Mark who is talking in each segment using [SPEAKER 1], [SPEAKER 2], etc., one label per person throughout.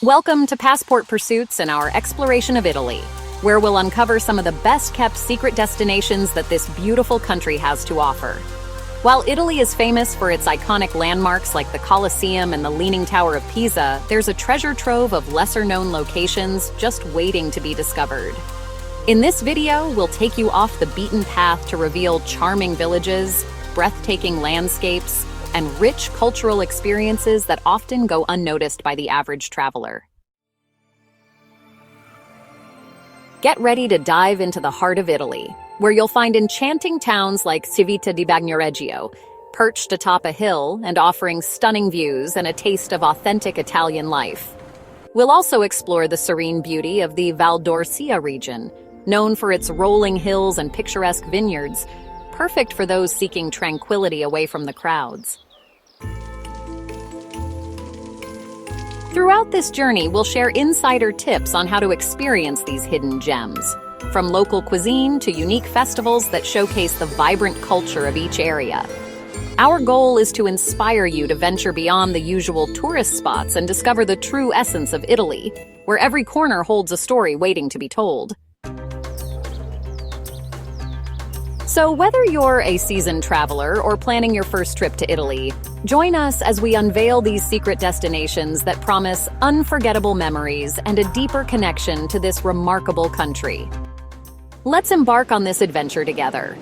[SPEAKER 1] Welcome to Passport Pursuits and our exploration of Italy, where we'll uncover some of the best-kept secret destinations that this beautiful country has to offer. While Italy is famous for its iconic landmarks like the Colosseum and the Leaning Tower of Pisa, there's a treasure trove of lesser-known locations just waiting to be discovered. In this video, we'll take you off the beaten path to reveal charming villages, breathtaking landscapes, and rich cultural experiences that often go unnoticed by the average traveler. Get ready to dive into the heart of Italy, where you'll find enchanting towns like Civita di Bagnoregio, perched atop a hill and offering stunning views and a taste of authentic Italian life. We'll also explore the serene beauty of the Val d'Orcia region, known for its rolling hills and picturesque vineyards, perfect for those seeking tranquility away from the crowds. Throughout this journey, we'll share insider tips on how to experience these hidden gems, from local cuisine to unique festivals that showcase the vibrant culture of each area. Our goal is to inspire you to venture beyond the usual tourist spots and discover the true essence of Italy, where every corner holds a story waiting to be told. So whether you're a seasoned traveler or planning your first trip to Italy, join us as we unveil these secret destinations that promise unforgettable memories and a deeper connection to this remarkable country. Let's embark on this adventure together.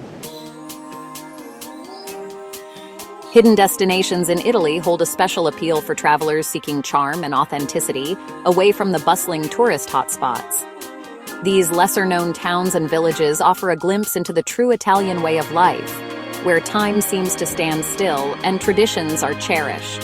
[SPEAKER 1] Hidden destinations in Italy hold a special appeal for travelers seeking charm and authenticity away from the bustling tourist hotspots. These lesser-known towns and villages offer a glimpse into the true Italian way of life, where time seems to stand still and traditions are cherished.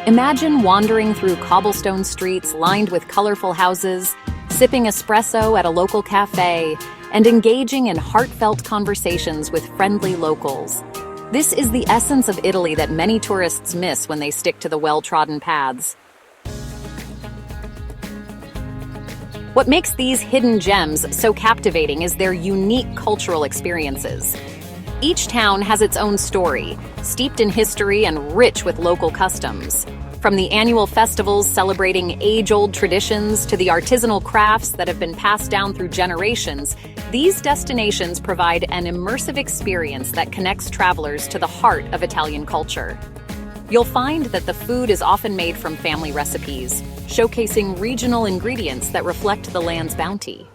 [SPEAKER 1] Imagine wandering through cobblestone streets lined with colorful houses, sipping espresso at a local cafe, and engaging in heartfelt conversations with friendly locals. This is the essence of Italy that many tourists miss when they stick to the well-trodden paths. What makes these hidden gems so captivating is their unique cultural experiences. Each town has its own story, steeped in history and rich with local customs. From the annual festivals celebrating age-old traditions to the artisanal crafts that have been passed down through generations, these destinations provide an immersive experience that connects travelers to the heart of Italian culture. You'll find that the food is often made from family recipes, showcasing regional ingredients that reflect the land's bounty.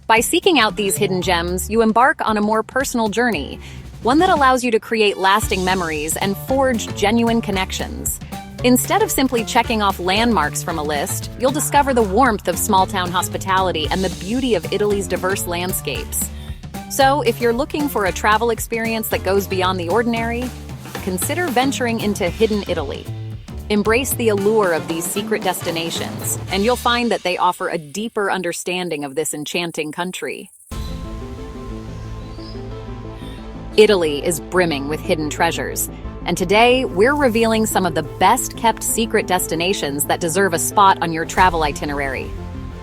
[SPEAKER 1] By seeking out these hidden gems, you embark on a more personal journey, one that allows you to create lasting memories and forge genuine connections. Instead of simply checking off landmarks from a list, you'll discover the warmth of small-town hospitality and the beauty of Italy's diverse landscapes. So, if you're looking for a travel experience that goes beyond the ordinary, consider venturing into Hidden Italy. Embrace the allure of these secret destinations, and you'll find that they offer a deeper understanding of this enchanting country. Italy is brimming with hidden treasures, and today we're revealing some of the best-kept secret destinations that deserve a spot on your travel itinerary.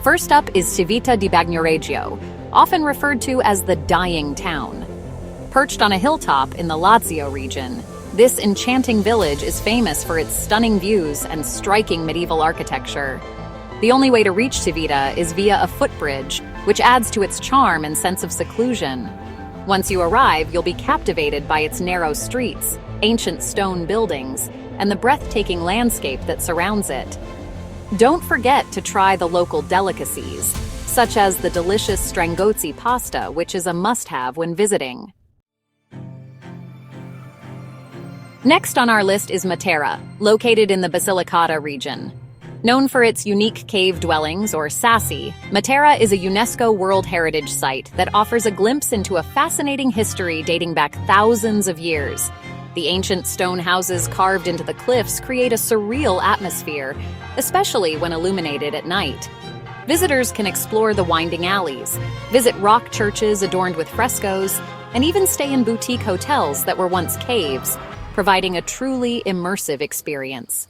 [SPEAKER 1] First up is Civita di Bagnoregio, often referred to as the Dying Town. Perched on a hilltop in the Lazio region, this enchanting village is famous for its stunning views and striking medieval architecture. The only way to reach Civita is via a footbridge, which adds to its charm and sense of seclusion. Once you arrive, you'll be captivated by its narrow streets, ancient stone buildings, and the breathtaking landscape that surrounds it. Don't forget to try the local delicacies, such as the delicious strangozzi pasta, which is a must-have when visiting. Next on our list is Matera, located in the Basilicata region. Known for its unique cave dwellings, or sassi, Matera is a UNESCO World Heritage Site that offers a glimpse into a fascinating history dating back thousands of years. The ancient stone houses carved into the cliffs create a surreal atmosphere, especially when illuminated at night. Visitors can explore the winding alleys, visit rock churches adorned with frescoes, and even stay in boutique hotels that were once caves, providing a truly immersive experience.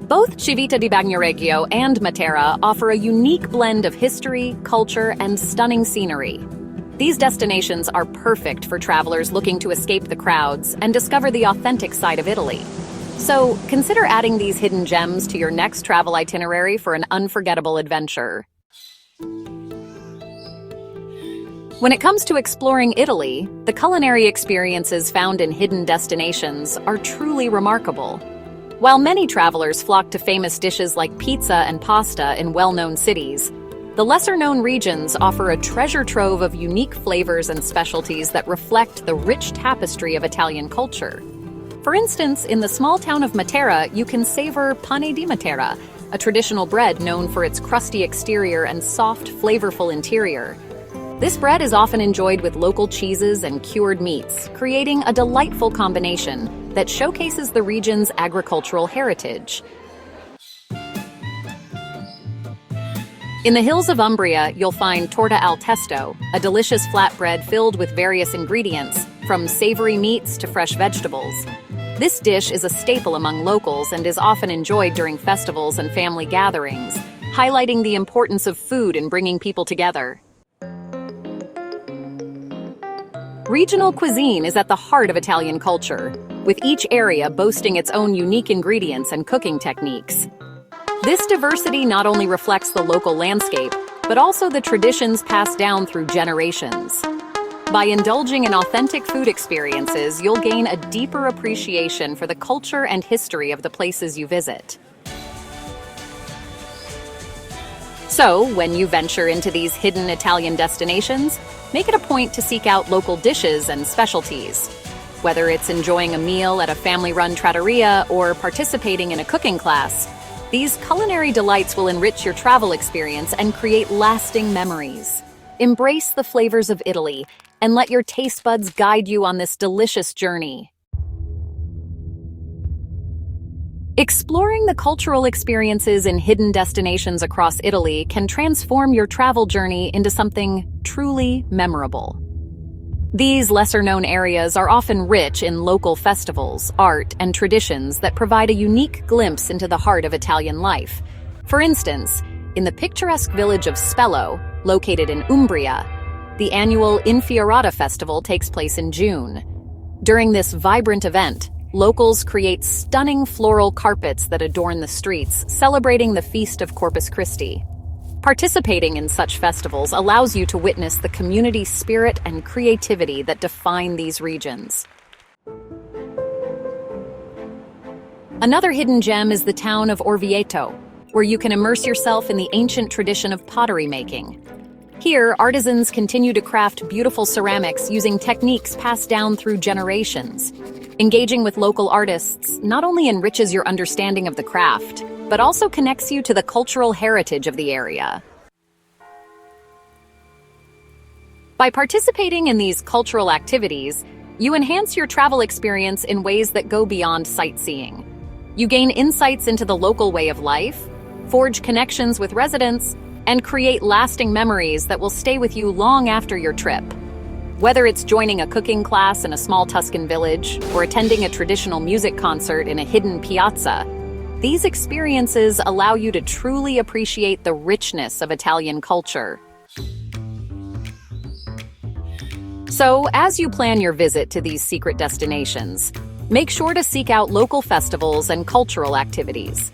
[SPEAKER 1] Both Civita di Bagnoregio and Matera offer a unique blend of history, culture, and stunning scenery. These destinations are perfect for travelers looking to escape the crowds and discover the authentic side of Italy. So, consider adding these hidden gems to your next travel itinerary for an unforgettable adventure. When it comes to exploring Italy, the culinary experiences found in hidden destinations are truly remarkable. While many travelers flock to famous dishes like pizza and pasta in well-known cities, the lesser-known regions offer a treasure trove of unique flavors and specialties that reflect the rich tapestry of Italian culture. For instance, in the small town of Matera, you can savor pane di Matera, a traditional bread known for its crusty exterior and soft, flavorful interior. This bread is often enjoyed with local cheeses and cured meats, creating a delightful combination that showcases the region's agricultural heritage. In the hills of Umbria, you'll find torta al testo, a delicious flatbread filled with various ingredients, from savory meats to fresh vegetables. This dish is a staple among locals and is often enjoyed during festivals and family gatherings, highlighting the importance of food in bringing people together. Regional cuisine is at the heart of Italian culture, with each area boasting its own unique ingredients and cooking techniques. This diversity not only reflects the local landscape, but also the traditions passed down through generations. By indulging in authentic food experiences, you'll gain a deeper appreciation for the culture and history of the places you visit. So, when you venture into these hidden Italian destinations, make it a point to seek out local dishes and specialties. Whether it's enjoying a meal at a family-run trattoria or participating in a cooking class, these culinary delights will enrich your travel experience and create lasting memories. Embrace the flavors of Italy and let your taste buds guide you on this delicious journey. Exploring the cultural experiences in hidden destinations across Italy can transform your travel journey into something truly memorable. These lesser-known areas are often rich in local festivals, art, and traditions that provide a unique glimpse into the heart of Italian life. For instance, in the picturesque village of Spello, located in Umbria, the annual Infiorata Festival takes place in June. During this vibrant event, locals create stunning floral carpets that adorn the streets, celebrating the Feast of Corpus Christi. Participating in such festivals allows you to witness the community spirit and creativity that define these regions. Another hidden gem is the town of Orvieto, where you can immerse yourself in the ancient tradition of pottery making. Here, artisans continue to craft beautiful ceramics using techniques passed down through generations. Engaging with local artists not only enriches your understanding of the craft, but also connects you to the cultural heritage of the area. By participating in these cultural activities, you enhance your travel experience in ways that go beyond sightseeing. You gain insights into the local way of life, forge connections with residents, and create lasting memories that will stay with you long after your trip. Whether it's joining a cooking class in a small Tuscan village or attending a traditional music concert in a hidden piazza, these experiences allow you to truly appreciate the richness of Italian culture. So, as you plan your visit to these secret destinations, make sure to seek out local festivals and cultural activities.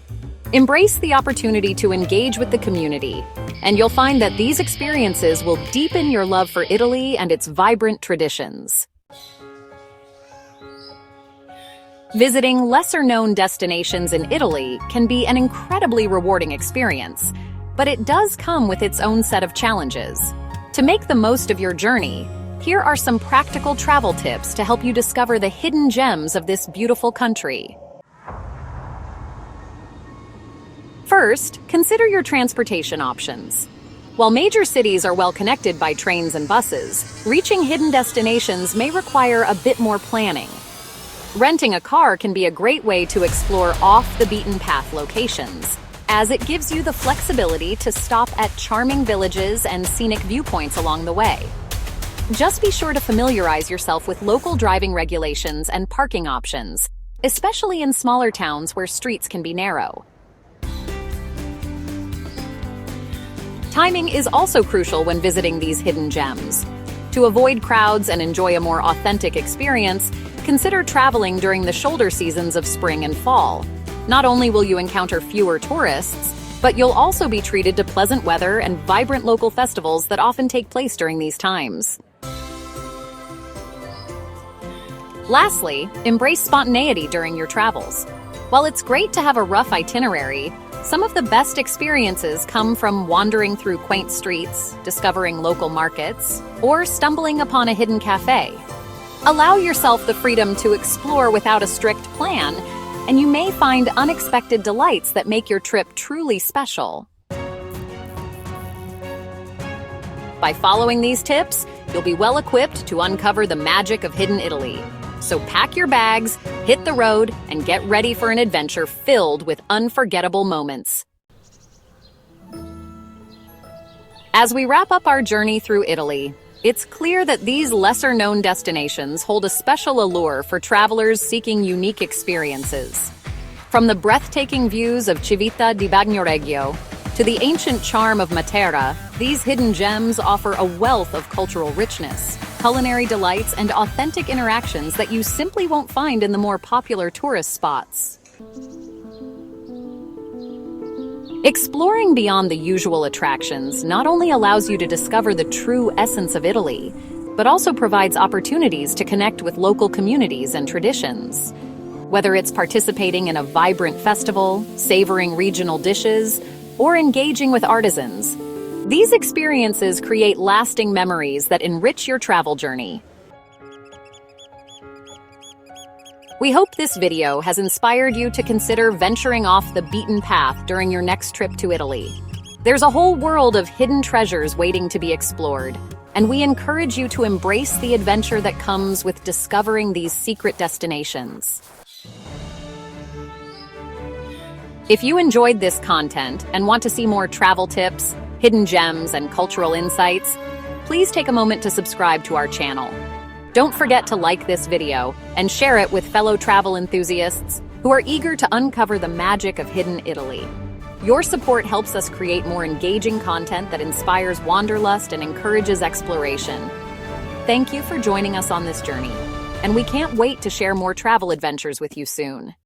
[SPEAKER 1] Embrace the opportunity to engage with the community, and you'll find that these experiences will deepen your love for Italy and its vibrant traditions. Visiting lesser-known destinations in Italy can be an incredibly rewarding experience, but it does come with its own set of challenges. To make the most of your journey, here are some practical travel tips to help you discover the hidden gems of this beautiful country. First, consider your transportation options. While major cities are well connected by trains and buses, reaching hidden destinations may require a bit more planning. Renting a car can be a great way to explore off-the-beaten-path locations, as it gives you the flexibility to stop at charming villages and scenic viewpoints along the way. Just be sure to familiarize yourself with local driving regulations and parking options, especially in smaller towns where streets can be narrow. Timing is also crucial when visiting these hidden gems. To avoid crowds and enjoy a more authentic experience, consider traveling during the shoulder seasons of spring and fall. Not only will you encounter fewer tourists, but you'll also be treated to pleasant weather and vibrant local festivals that often take place during these times. Lastly, embrace spontaneity during your travels. While it's great to have a rough itinerary, some of the best experiences come from wandering through quaint streets, discovering local markets, or stumbling upon a hidden cafe. Allow yourself the freedom to explore without a strict plan, and you may find unexpected delights that make your trip truly special. By following these tips, you'll be well equipped to uncover the magic of hidden Italy. So pack your bags, hit the road, and get ready for an adventure filled with unforgettable moments. As we wrap up our journey through Italy, it's clear that these lesser-known destinations hold a special allure for travelers seeking unique experiences. From the breathtaking views of Civita di Bagnoregio to the ancient charm of Matera, these hidden gems offer a wealth of cultural richness, culinary delights, and authentic interactions that you simply won't find in the more popular tourist spots. Exploring beyond the usual attractions not only allows you to discover the true essence of Italy, but also provides opportunities to connect with local communities and traditions. Whether it's participating in a vibrant festival, savoring regional dishes, or engaging with artisans, these experiences create lasting memories that enrich your travel journey. We hope this video has inspired you to consider venturing off the beaten path during your next trip to Italy. There's a whole world of hidden treasures waiting to be explored, and we encourage you to embrace the adventure that comes with discovering these secret destinations. If you enjoyed this content and want to see more travel tips, hidden gems, and cultural insights, please take a moment to subscribe to our channel. Don't forget to like this video and share it with fellow travel enthusiasts who are eager to uncover the magic of hidden Italy. Your support helps us create more engaging content that inspires wanderlust and encourages exploration. Thank you for joining us on this journey, and we can't wait to share more travel adventures with you soon.